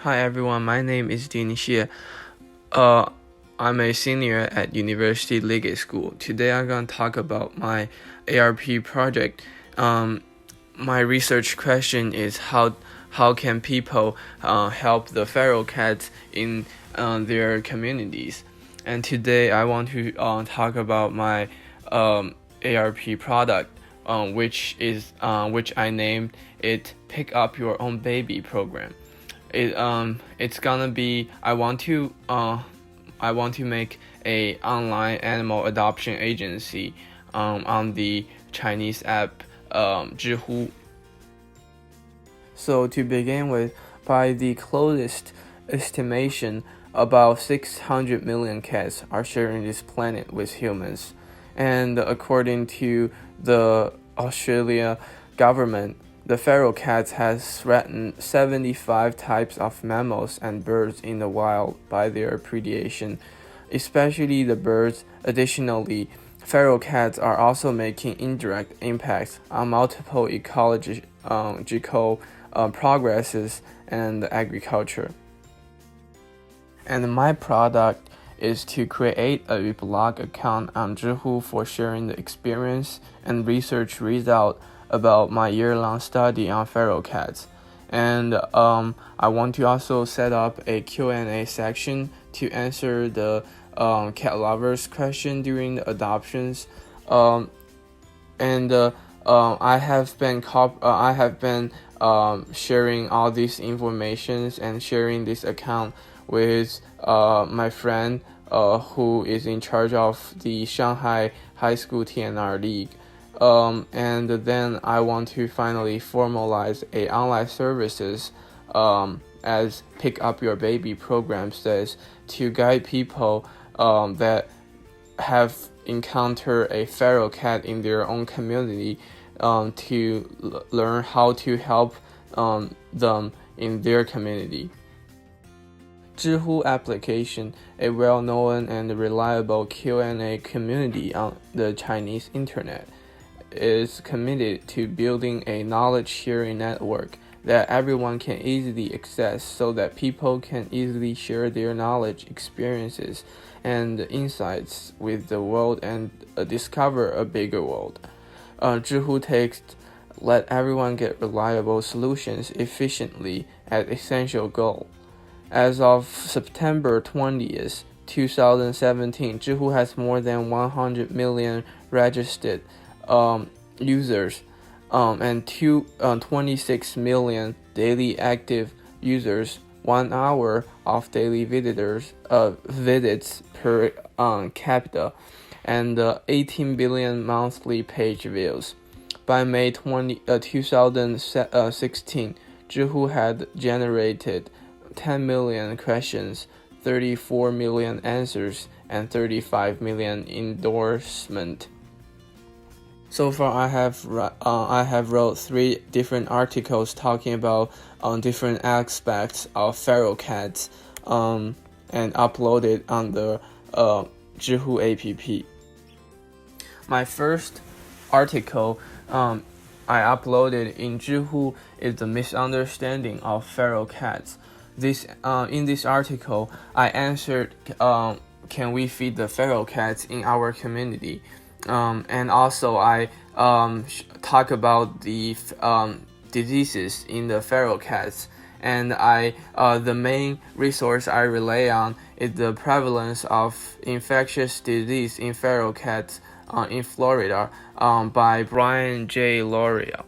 Hi everyone, my name is Ding Xie. Uh, I'm a senior at University Liggett School. Today I'm going to talk about my ARP project. My research question is how can people help the feral cats in their communities? And today I want to talk about my ARP product, which I named it "Pick Up Your Own Baby" program. It's gonna be I want to make a online animal adoption agency on the Chinese app Zhihu. So to begin with, by the closest estimation, about 600 million cats are sharing this planet with humans, and according to the Australia government, the feral cat has threatened 75 types of mammals and birds in the wild by their predation, especially the birds. Additionally, feral cats are also making indirect impacts on multiple ecological progresses and agriculture. And my product is to create a blog account on Zhihu for sharing the experience and research result about my year-long study on feral cats. And I want to also set up a Q&A section to answer the cat lovers question during the adoptions. I have been sharing all these informations and sharing this account with my friend who is in charge of the Shanghai High School TNR League. And then I want to finally formalize a online services as Pick Up Your Baby program says, to guide people that have encountered a feral cat in their own community to learn how to help them in their community. Zhihu application, a well-known and reliable Q&A community on the Chinese internet, is committed to building a knowledge-sharing network that everyone can easily access so that people can easily share their knowledge, experiences, and insights with the world and discover a bigger world. Zhihu takes let everyone get reliable solutions efficiently as essential goal. As of September 20th, 2017, Zhihu has more than 100 million registered users and 26 million daily active users, 1 hour of daily visits per capita, and 18 billion monthly page views. By May 2016, Zhihu had generated 10 million questions, 34 million answers, and 35 million endorsements. So far, I have wrote 3 different articles talking about different aspects of feral cats and uploaded on the Zhihu app. My first article I uploaded in Zhihu is the misunderstanding of feral cats. In this article, I answered, can we feed the feral cats in our community? And also I talk about the diseases in the feral cats. And the main resource I rely on is the prevalence of infectious disease in feral cats in Florida by Brian J. L'Oreal.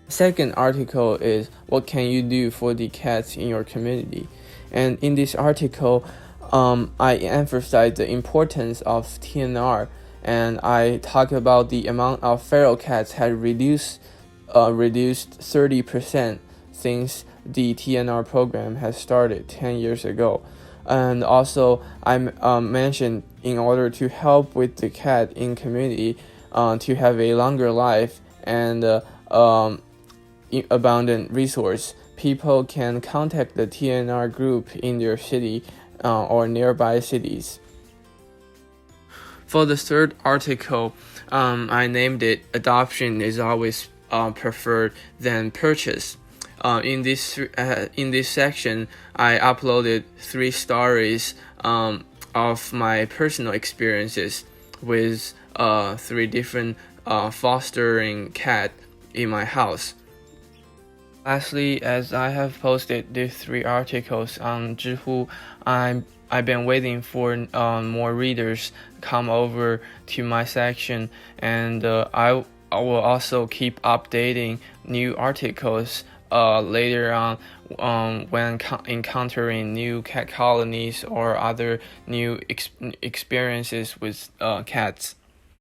Second article is what can you do for the cats in your community? And in this article, I emphasize the importance of TNR, and I talk about the amount of feral cats had reduced 30% since the TNR program has started 10 years ago. And also, I mentioned in order to help with the cat in community to have a longer life and abundant resource, people can contact the TNR group in their city or nearby cities. For the third article, I named it "Adoption is always preferred than purchase." in this section, I uploaded 3 stories of my personal experiences with 3 different fostering cat in my house. Lastly, as I have posted these 3 articles on Zhihu, I've been waiting for more readers come over to my section, and I will also keep updating new articles later on when encountering new cat colonies or other new experiences with cats.